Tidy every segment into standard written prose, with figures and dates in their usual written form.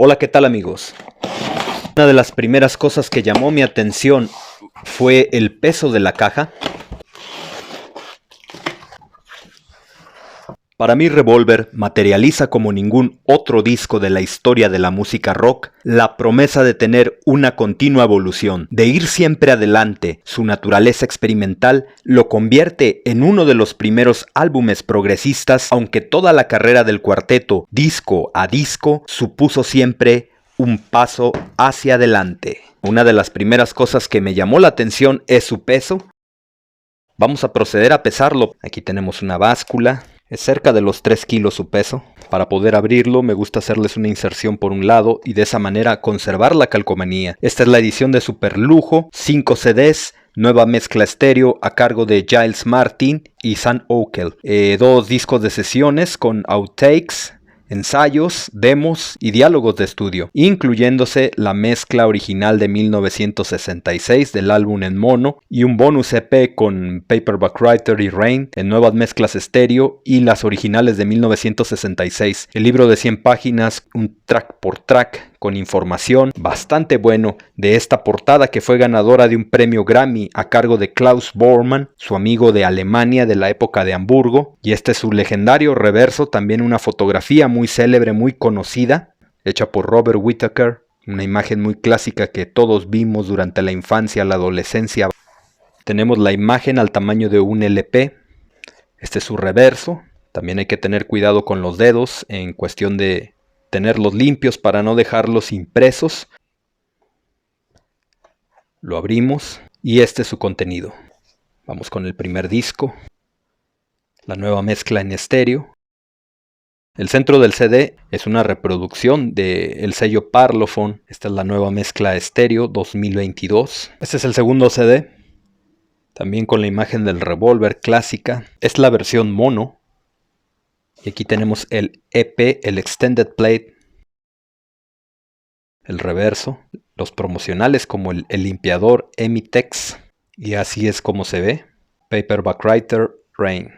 Hola, ¿qué tal amigos? Una de las primeras cosas que llamó mi atención fue el peso de la caja. Para mí Revolver materializa como ningún otro disco de la historia de la música rock la promesa de tener una continua evolución, de ir siempre adelante. Su naturaleza experimental lo convierte en uno de los primeros álbumes progresistas, aunque toda la carrera del cuarteto, disco a disco, supuso siempre un paso hacia adelante. Una de las primeras cosas que me llamó la atención es su peso. Vamos a proceder a pesarlo. Aquí tenemos una báscula. Es cerca de los 3 kilos su peso. Para poder abrirlo me gusta hacerles una inserción por un lado y de esa manera conservar la calcomanía. Esta es la edición de super lujo, 5 CDs, nueva mezcla estéreo a cargo de Giles Martin y Sam Ockel. 2 discos de sesiones con outtakes, ensayos, demos y diálogos de estudio, incluyéndose la mezcla original de 1966 del álbum en mono y un bonus EP con Paperback Writer y Rain en nuevas mezclas estéreo y las originales de 1966. El libro de 100 páginas, un track por track con información bastante bueno de esta portada que fue ganadora de un premio Grammy a cargo de Klaus Bormann, su amigo de Alemania de la época de Hamburgo, y este es su legendario reverso, también una fotografía muy célebre, muy conocida, hecha por Robert Whittaker, una imagen muy clásica que todos vimos durante la infancia, la adolescencia. Tenemos la imagen al tamaño de un LP, este es su reverso, también hay que tener cuidado con los dedos en cuestión de tenerlos limpios para no dejarlos impresos. Lo abrimos y este es su contenido. Vamos con el primer disco, la nueva mezcla en estéreo. El centro del CD es una reproducción del sello Parlophone. Esta es la nueva mezcla estéreo 2022. Este es el segundo CD, también con la imagen del Revolver clásica. Es la versión mono. Y aquí tenemos el EP, el Extended Plate, el reverso, los promocionales como el limpiador Emitex. Y así es como se ve. Paperback Writer, Rain.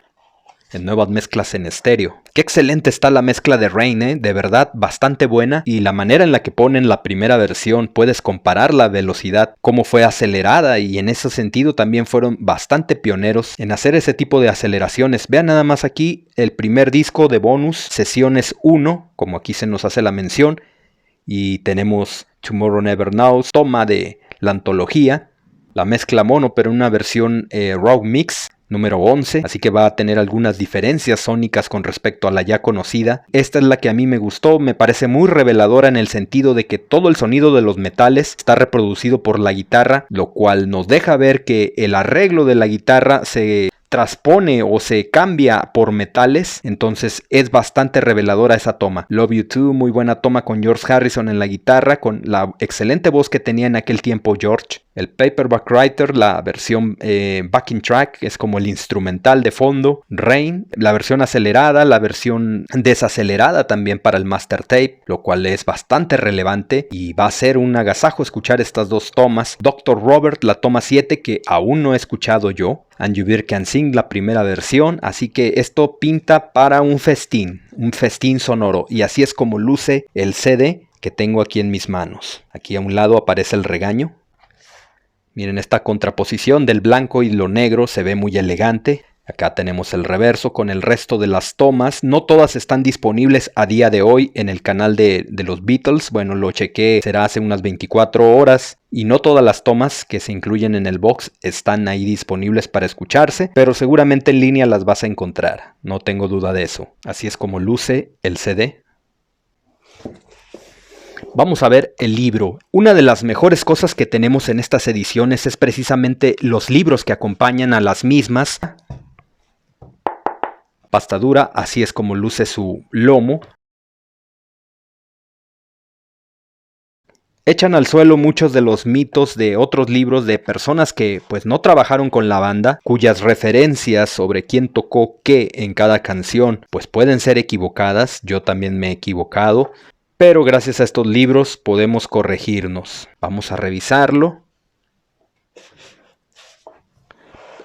En nuevas mezclas en estéreo. Qué excelente está la mezcla de Rain, de verdad bastante buena, y la manera en la que ponen la primera versión, puedes comparar la velocidad, cómo fue acelerada, y en ese sentido también fueron bastante pioneros en hacer ese tipo de aceleraciones. Vean nada más aquí el primer disco de bonus, sesiones 1, como aquí se nos hace la mención, y tenemos Tomorrow Never Knows, toma de la antología, la mezcla mono pero en una versión raw mix, número 11, así que va a tener algunas diferencias sónicas con respecto a la ya conocida. Esta es la que a mí me gustó, me parece muy reveladora en el sentido de que todo el sonido de los metales está reproducido por la guitarra, lo cual nos deja ver que el arreglo de la guitarra se transpone o se cambia por metales, entonces es bastante reveladora esa toma. Love You Too, muy buena toma con George Harrison en la guitarra, con la excelente voz que tenía en aquel tiempo George. El Paperback Writer, la versión backing track, es como el instrumental de fondo. Rain, la versión acelerada, la versión desacelerada también para el master tape, lo cual es bastante relevante y va a ser un agasajo escuchar estas dos tomas. Dr. Robert, la toma 7, que aún no he escuchado yo. And You Beer Can Sing, la primera versión, así que esto pinta para un festín sonoro, y así es como luce el CD que tengo aquí en mis manos. Aquí a un lado aparece el regaño. Miren esta contraposición del blanco y lo negro, se ve muy elegante. Acá tenemos el reverso con el resto de las tomas. No todas están disponibles a día de hoy en el canal de los Beatles. Bueno, lo chequé, será hace unas 24 horas. Y no todas las tomas que se incluyen en el box están ahí disponibles para escucharse. Pero seguramente en línea las vas a encontrar. No tengo duda de eso. Así es como luce el CD. Vamos a ver el libro. Una de las mejores cosas que tenemos en estas ediciones es precisamente los libros que acompañan a las mismas. Pasta dura, así es como luce su lomo. Echan al suelo muchos de los mitos de otros libros de personas que pues no trabajaron con la banda, cuyas referencias sobre quién tocó qué en cada canción pues pueden ser equivocadas. Yo también me he equivocado, pero gracias a estos libros podemos corregirnos. Vamos a revisarlo.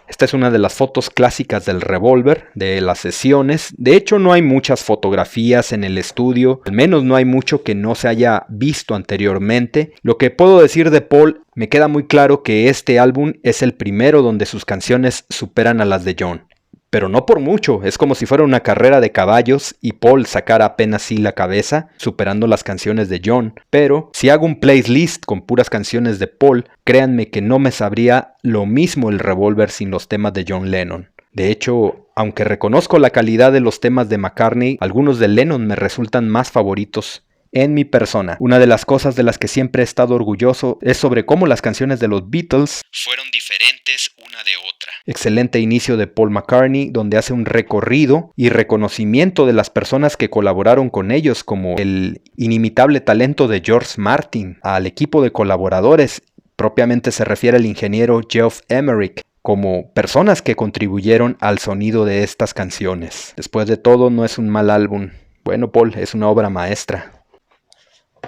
Esta es una de las fotos clásicas del Revolver, de las sesiones. De hecho, no hay muchas fotografías en el estudio, al menos no hay mucho que no se haya visto anteriormente. Lo que puedo decir de Paul, me queda muy claro que este álbum es el primero donde sus canciones superan a las de John. Pero no por mucho, es como si fuera una carrera de caballos y Paul sacara apenas sí la cabeza, superando las canciones de John. Pero si hago un playlist con puras canciones de Paul, créanme que no me sabría lo mismo el Revolver sin los temas de John Lennon. De hecho, aunque reconozco la calidad de los temas de McCartney, algunos de Lennon me resultan más favoritos. En mi persona, una de las cosas de las que siempre he estado orgulloso es sobre cómo las canciones de los Beatles fueron diferentes una de otra. Excelente inicio de Paul McCartney, donde hace un recorrido y reconocimiento de las personas que colaboraron con ellos, como el inimitable talento de George Martin. Al equipo de colaboradores propiamente se refiere al ingeniero Geoff Emerick, como personas que contribuyeron al sonido de estas canciones. Después de todo, no es un mal álbum. Bueno, Paul, es una obra maestra.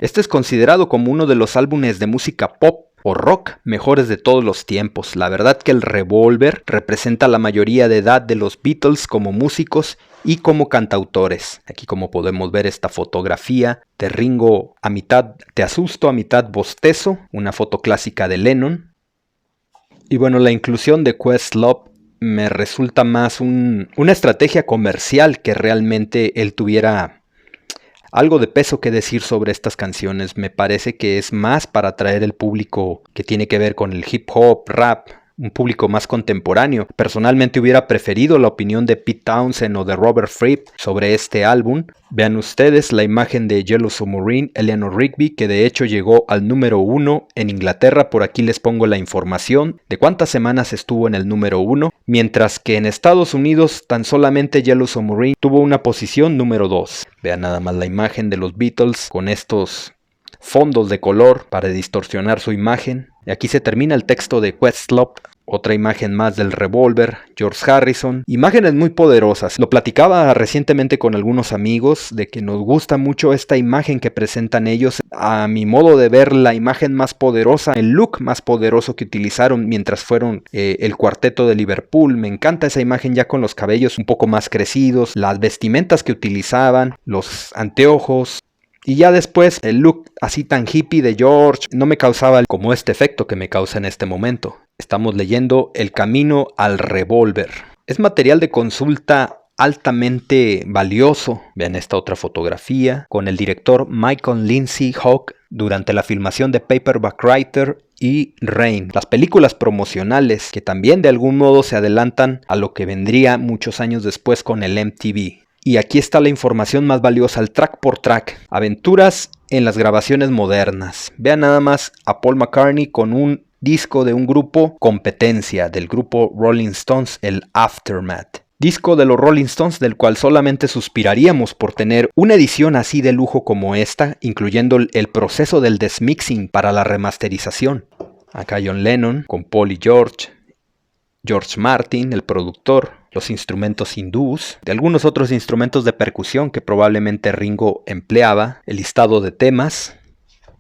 Este es considerado como uno de los álbumes de música pop o rock mejores de todos los tiempos. La verdad que el Revolver representa la mayoría de edad de los Beatles como músicos y como cantautores. Aquí como podemos ver esta fotografía de Ringo a mitad te asusto, a mitad bostezo, una foto clásica de Lennon. Y bueno, la inclusión de Questlove me resulta más una estrategia comercial que realmente él tuviera algo de peso que decir sobre estas canciones. Me parece que es más para atraer el público que tiene que ver con el hip hop, rap, un público más contemporáneo. Personalmente hubiera preferido la opinión de Pete Townshend o de Robert Fripp sobre este álbum. Vean ustedes la imagen de Yellow Submarine, Eleanor Rigby, que de hecho llegó al número 1 en Inglaterra. Por aquí les pongo la información de cuántas semanas estuvo en el número 1, mientras que en Estados Unidos tan solamente Yellow Submarine tuvo una posición número 2. Vean nada más la imagen de los Beatles con estos fondos de color para distorsionar su imagen. Y aquí se termina el texto de Questlove. Otra imagen más del Revolver, George Harrison. Imágenes muy poderosas. Lo platicaba recientemente con algunos amigos de que nos gusta mucho esta imagen que presentan ellos. A mi modo de ver, la imagen más poderosa, el look más poderoso que utilizaron mientras fueron el cuarteto de Liverpool. Me encanta esa imagen ya con los cabellos un poco más crecidos, las vestimentas que utilizaban, los anteojos. Y ya después el look así tan hippie de George no me causaba como este efecto que me causa en este momento. Estamos leyendo El camino al Revolver. Es material de consulta altamente valioso. Vean esta otra fotografía con el director Michael Lindsay Hogg durante la filmación de Paperback Writer y Rain. Las películas promocionales que también de algún modo se adelantan a lo que vendría muchos años después con el MTV. Y aquí está la información más valiosa, el track por track. Aventuras en las grabaciones modernas. Vean nada más a Paul McCartney con un disco de un grupo competencia, del grupo Rolling Stones, el Aftermath. Disco de los Rolling Stones del cual solamente suspiraríamos por tener una edición así de lujo como esta, incluyendo el proceso del desmixing para la remasterización. Acá John Lennon con Paul y George Martin, el productor, los instrumentos hindús, de algunos otros instrumentos de percusión que probablemente Ringo empleaba, el listado de temas.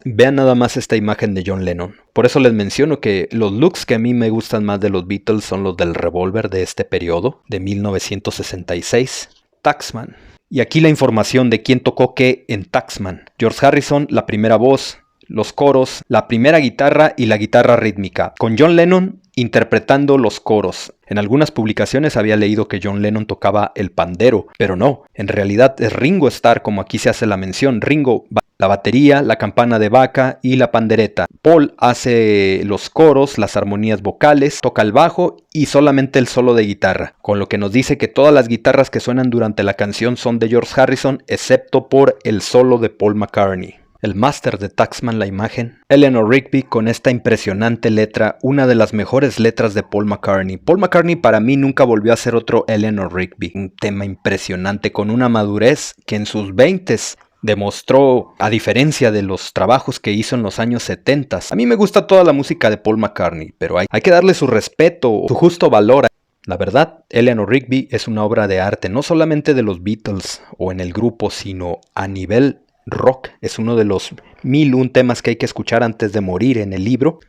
Vean nada más esta imagen de John Lennon. Por eso les menciono que los looks que a mí me gustan más de los Beatles son los del Revolver de este periodo, de 1966. Taxman. Y aquí la información de quién tocó qué en Taxman. George Harrison, la primera voz, los coros, la primera guitarra y la guitarra rítmica, con John Lennon interpretando los coros. En algunas publicaciones había leído que John Lennon tocaba el pandero, pero no, en realidad es Ringo Starr, como aquí se hace la mención. Ringo, la batería, la campana de vaca y la pandereta. Paul hace los coros, las armonías vocales, toca el bajo y solamente el solo de guitarra, con lo que nos dice que todas las guitarras que suenan durante la canción son de George Harrison, excepto por el solo de Paul McCartney. El máster de Taxman, la imagen. Eleanor Rigby con esta impresionante letra, una de las mejores letras de Paul McCartney. Paul McCartney para mí nunca volvió a ser otro Eleanor Rigby. Un tema impresionante con una madurez que en sus 20s demostró, a diferencia de los trabajos que hizo en los años 70. A mí me gusta toda la música de Paul McCartney, pero hay que darle su respeto, su justo valor. La verdad, Eleanor Rigby es una obra de arte, no solamente de los Beatles o en el grupo, sino a nivel rock. Es uno de los 1001 temas que hay que escuchar antes de morir en el libro.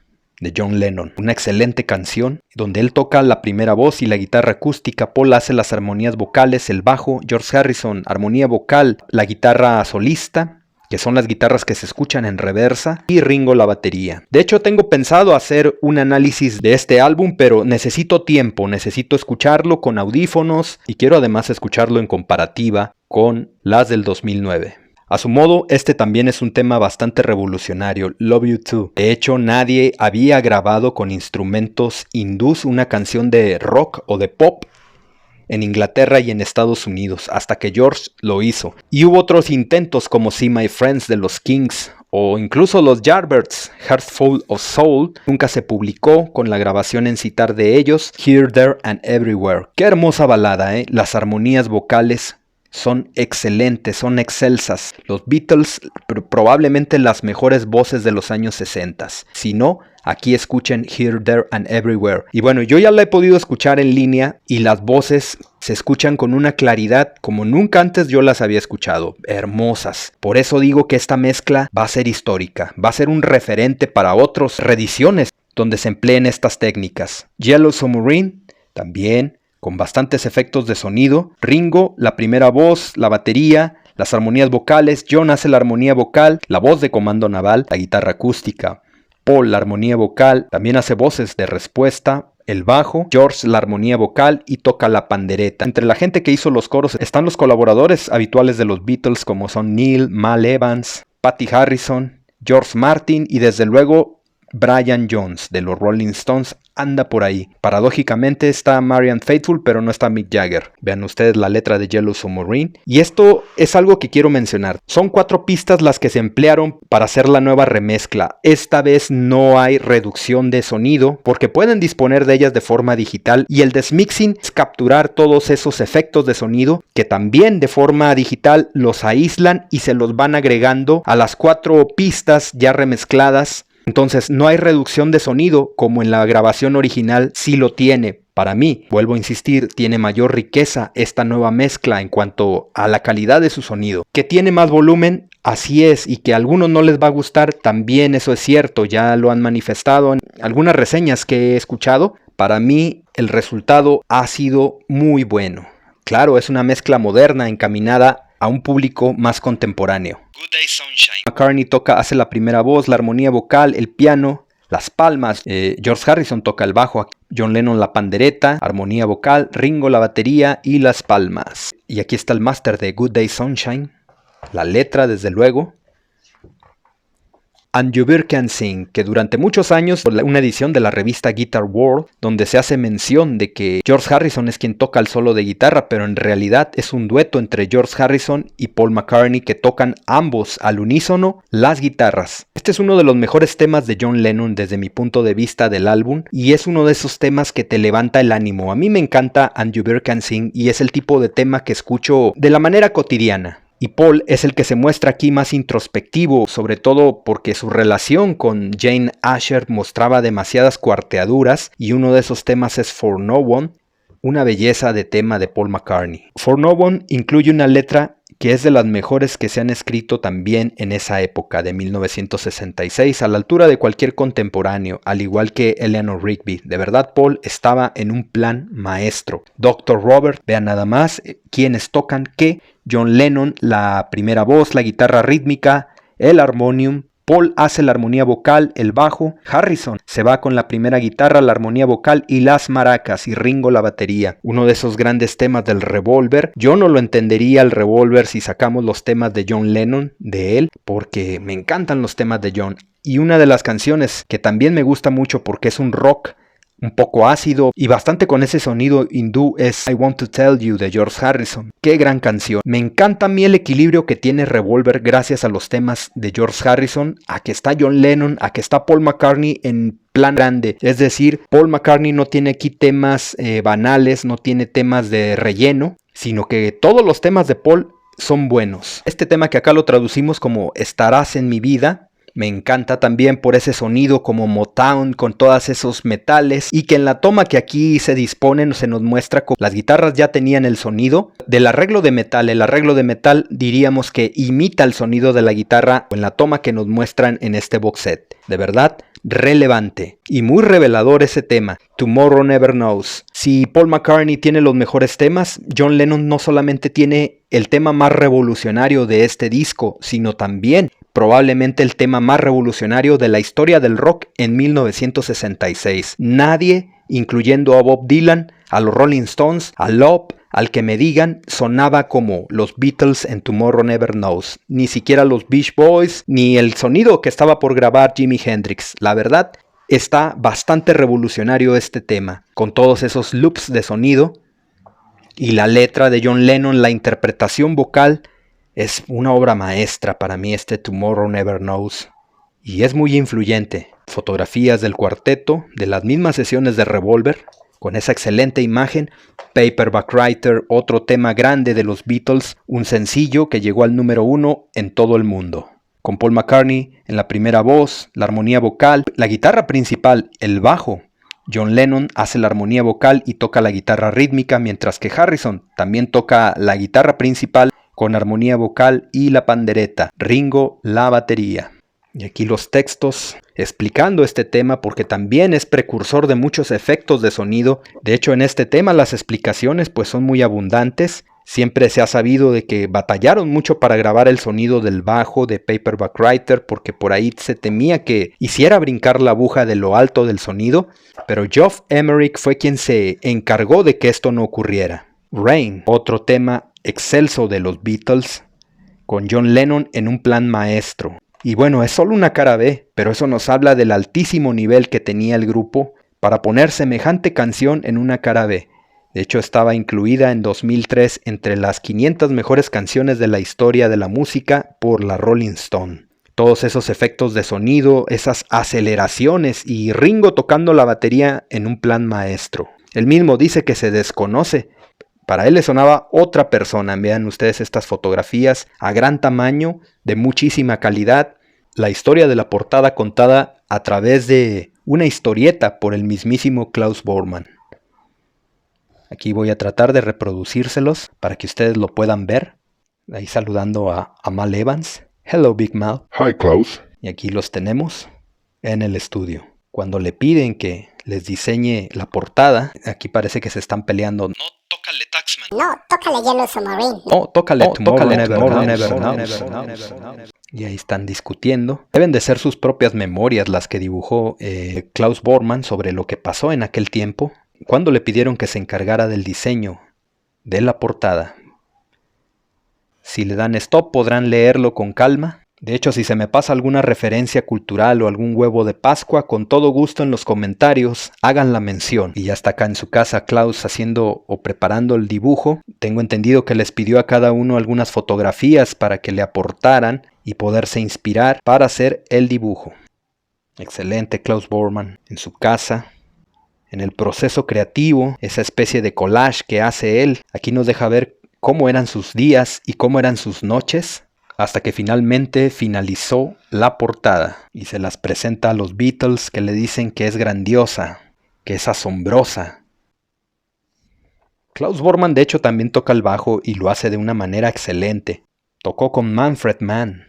de John Lennon. Una excelente canción donde él toca la primera voz y la guitarra acústica, Paul hace las armonías vocales, el bajo, George Harrison, armonía vocal, la guitarra solista, que son las guitarras que se escuchan en reversa, y Ringo la batería. De hecho, tengo pensado hacer un análisis de este álbum, pero necesito tiempo, necesito escucharlo con audífonos y quiero además escucharlo en comparativa con las del 2009. A su modo, este también es un tema bastante revolucionario, Love You Too. De hecho, nadie había grabado con instrumentos hindús una canción de rock o de pop en Inglaterra y en Estados Unidos, hasta que George lo hizo. Y hubo otros intentos como See My Friends de los Kings, o incluso los Yardbirds, Hearts Full of Soul, nunca se publicó con la grabación en sitar de ellos, Here, There and Everywhere. Qué hermosa balada, las armonías vocales son excelentes, son excelsas. Los Beatles, probablemente las mejores voces de los años 60. Si no, aquí escuchen Here, There and Everywhere. Y bueno, yo ya la he podido escuchar en línea y las voces se escuchan con una claridad como nunca antes yo las había escuchado. Hermosas. Por eso digo que esta mezcla va a ser histórica. Va a ser un referente para otras reediciones donde se empleen estas técnicas. Yellow Submarine también, con bastantes efectos de sonido. Ringo, la primera voz, la batería, las armonías vocales. John hace la armonía vocal, la voz de comando naval, la guitarra acústica. Paul, la armonía vocal, también hace voces de respuesta, el bajo. George, la armonía vocal y toca la pandereta. Entre la gente que hizo los coros están los colaboradores habituales de los Beatles como son Neil, Mal Evans, Patty Harrison, George Martin y desde luego Brian Jones de los Rolling Stones anda por ahí. Paradójicamente está Marianne Faithfull, pero no está Mick Jagger. Vean ustedes la letra de Yellow Submarine. Y esto es algo que quiero mencionar. Son 4 pistas las que se emplearon para hacer la nueva remezcla. Esta vez no hay reducción de sonido porque pueden disponer de ellas de forma digital, y el desmixing es capturar todos esos efectos de sonido que también de forma digital los aíslan y se los van agregando a las 4 pistas ya remezcladas. Entonces no hay reducción de sonido como en la grabación original sí lo tiene. Para mí, vuelvo a insistir, tiene mayor riqueza esta nueva mezcla en cuanto a la calidad de su sonido. ¿Que tiene más volumen? Así es, y que a algunos no les va a gustar, también eso es cierto, ya lo han manifestado en algunas reseñas que he escuchado. Para mí el resultado ha sido muy bueno. Claro, es una mezcla moderna encaminada a un público más contemporáneo. Good Day Sunshine. McCartney hace la primera voz, la armonía vocal, el piano, las palmas. George Harrison toca el bajo, John Lennon la pandereta, armonía vocal, Ringo la batería y las palmas. Y aquí está el máster de Good Day Sunshine, la letra desde luego. And You Beer Can Sing, que durante muchos años fue una edición de la revista Guitar World, donde se hace mención de que George Harrison es quien toca el solo de guitarra, pero en realidad es un dueto entre George Harrison y Paul McCartney que tocan ambos al unísono las guitarras. Este es uno de los mejores temas de John Lennon desde mi punto de vista del álbum, y es uno de esos temas que te levanta el ánimo. A mí me encanta And You Beer Can Sing y es el tipo de tema que escucho de la manera cotidiana. Y Paul es el que se muestra aquí más introspectivo, sobre todo porque su relación con Jane Asher mostraba demasiadas cuarteaduras, y uno de esos temas es For No One, una belleza de tema de Paul McCartney. For No One incluye una letra que es de las mejores que se han escrito también en esa época de 1966, a la altura de cualquier contemporáneo, al igual que Eleanor Rigby. De verdad, Paul estaba en un plan maestro. Dr. Robert, vean nada más quienes tocan que John Lennon, la primera voz, la guitarra rítmica, el armonium. Paul hace la armonía vocal, el bajo. Harrison se va con la primera guitarra, la armonía vocal y las maracas, y Ringo la batería. Uno de esos grandes temas del Revolver. Yo no lo entendería el Revolver si sacamos los temas de John Lennon de él, porque me encantan los temas de John. Y una de las canciones que también me gusta mucho porque es un rock un poco ácido y bastante con ese sonido hindú es I Want to Tell You de George Harrison. Qué gran canción. Me encanta a mí el equilibrio que tiene Revolver gracias a los temas de George Harrison, a que está John Lennon, a que está Paul McCartney en plan grande. Es decir, Paul McCartney no tiene aquí temas banales, no tiene temas de relleno, sino que todos los temas de Paul son buenos. Este tema que acá lo traducimos como Estarás en mi vida, me encanta también por ese sonido como Motown con todos esos metales, y que en la toma que aquí se disponen se nos muestra como las guitarras ya tenían el sonido del arreglo de metal. El arreglo de metal diríamos que imita el sonido de la guitarra en la toma que nos muestran en este box set. De verdad, relevante y muy revelador ese tema, Tomorrow Never Knows. Si Paul McCartney tiene los mejores temas, John Lennon no solamente tiene el tema más revolucionario de este disco, sino también probablemente el tema más revolucionario de la historia del rock en 1966. Nadie, incluyendo a Bob Dylan, a los Rolling Stones, a Love, al que me digan, sonaba como los Beatles en Tomorrow Never Knows. Ni siquiera los Beach Boys, ni el sonido que estaba por grabar Jimi Hendrix. La verdad, está bastante revolucionario este tema, con todos esos loops de sonido. Y la letra de John Lennon, la interpretación vocal, es una obra maestra para mí este Tomorrow Never Knows. Y es muy influyente. Fotografías del cuarteto, de las mismas sesiones de Revolver, con esa excelente imagen. Paperback Writer, otro tema grande de los Beatles, un sencillo que llegó al número 1 en todo el mundo. Con Paul McCartney en la primera voz, la armonía vocal, la guitarra principal, el bajo. John Lennon hace la armonía vocal y toca la guitarra rítmica, mientras que Harrison también toca la guitarra principal con armonía vocal y la pandereta. Ringo la batería. Y aquí los textos explicando este tema porque también es precursor de muchos efectos de sonido. De hecho, en este tema las explicaciones pues son muy abundantes. Siempre se ha sabido de que batallaron mucho para grabar el sonido del bajo de Paperback Writer porque por ahí se temía que hiciera brincar la aguja de lo alto del sonido, pero Geoff Emerick fue quien se encargó de que esto no ocurriera. Rain, otro tema excelso de los Beatles, con John Lennon en un plan maestro. Y bueno, es solo una cara B, pero eso nos habla del altísimo nivel que tenía el grupo para poner semejante canción en una cara B. De hecho, estaba incluida en 2003 entre las 500 mejores canciones de la historia de la música por la Rolling Stone. Todos esos efectos de sonido, esas aceleraciones y Ringo tocando la batería en un plan maestro. Él mismo dice que se desconoce. Para él le sonaba otra persona. Vean ustedes estas fotografías a gran tamaño, de muchísima calidad. La historia de la portada contada a través de una historieta por el mismísimo Klaus Voormann. Aquí voy a tratar de reproducírselos para que ustedes lo puedan ver. Ahí saludando a Mal Evans. Hello Big Mal. Hi Klaus. Y aquí los tenemos en el estudio. Cuando le piden que les diseñe la portada, aquí parece que se están peleando. No, tócale Taxman. No, tócale Yellow Submarine. No, tócale Tomorrow Never Knows. Y ahí están discutiendo. Deben de ser sus propias memorias las que dibujó Klaus Voormann sobre lo que pasó en aquel tiempo, cuando le pidieron que se encargara del diseño de la portada. Si le dan stop podrán leerlo con calma. De hecho, si se me pasa alguna referencia cultural o algún huevo de Pascua, con todo gusto en los comentarios hagan la mención. Y ya está acá en su casa Klaus haciendo o preparando el dibujo. Tengo entendido que les pidió a cada uno algunas fotografías para que le aportaran y poderse inspirar para hacer el dibujo. Excelente Klaus Voormann en su casa. En el proceso creativo, esa especie de collage que hace él, aquí nos deja ver cómo eran sus días y cómo eran sus noches, hasta que finalmente finalizó la portada y se las presenta a los Beatles, que le dicen que es grandiosa, que es asombrosa. Klaus Voormann de hecho también toca el bajo y lo hace de una manera excelente. Tocó con Manfred Mann.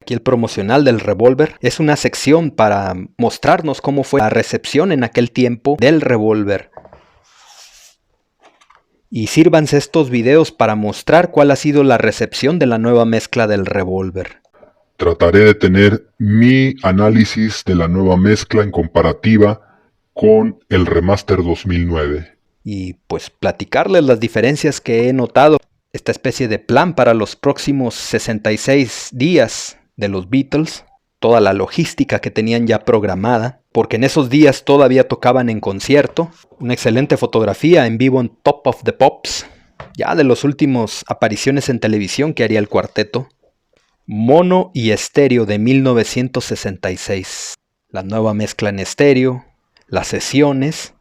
Aquí el promocional del Revolver es una sección para mostrarnos cómo fue la recepción en aquel tiempo del Revolver. Y sírvanse estos videos para mostrar cuál ha sido la recepción de la nueva mezcla del Revolver. Trataré de tener mi análisis de la nueva mezcla en comparativa con el remaster 2009. Y pues platicarles las diferencias que he notado. Esta especie de plan para los próximos 66 días de los Beatles. Toda la logística que tenían ya programada, porque en esos días todavía tocaban en concierto. Una excelente fotografía en vivo en Top of the Pops, ya de los últimos apariciones en televisión que haría el cuarteto. Mono y estéreo de 1966. La nueva mezcla en estéreo, las sesiones.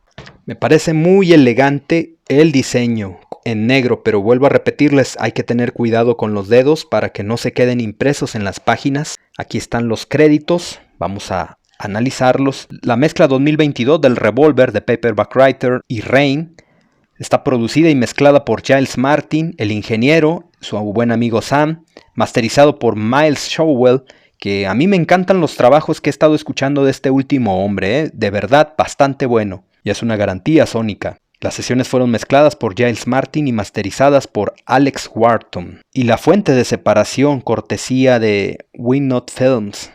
Me parece muy elegante el diseño en negro, pero vuelvo a repetirles, hay que tener cuidado con los dedos para que no se queden impresos en las páginas. Aquí están los créditos, vamos a analizarlos. La mezcla 2022 del Revolver de Paperback Writer y Rain está producida y mezclada por Giles Martin, el ingeniero, su buen amigo Sam, masterizado por Miles Showell, que a mí me encantan los trabajos que he estado escuchando de este último hombre, de verdad bastante bueno, y es una garantía sónica. Las sesiones fueron mezcladas por Giles Martin y masterizadas por Alex Wharton. Y la fuente de separación, cortesía de Winnot Films,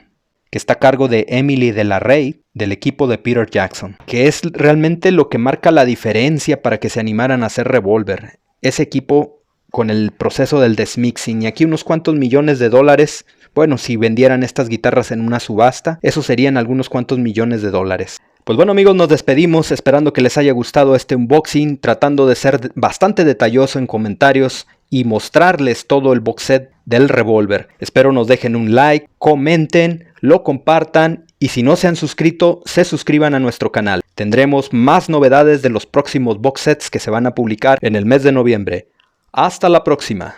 que está a cargo de Emily de la Rey, del equipo de Peter Jackson, que es realmente lo que marca la diferencia para que se animaran a hacer Revolver. Ese equipo con el proceso del desmixing, y aquí unos cuantos millones de dólares. Bueno, si vendieran estas guitarras en una subasta, eso serían algunos cuantos millones de dólares. Pues bueno amigos, nos despedimos esperando que les haya gustado este unboxing, tratando de ser bastante detalloso en comentarios y mostrarles todo el box set del Revolver. Espero nos dejen un like, comenten, lo compartan y si no se han suscrito, se suscriban a nuestro canal. Tendremos más novedades de los próximos box sets que se van a publicar en el mes de noviembre. Hasta la próxima.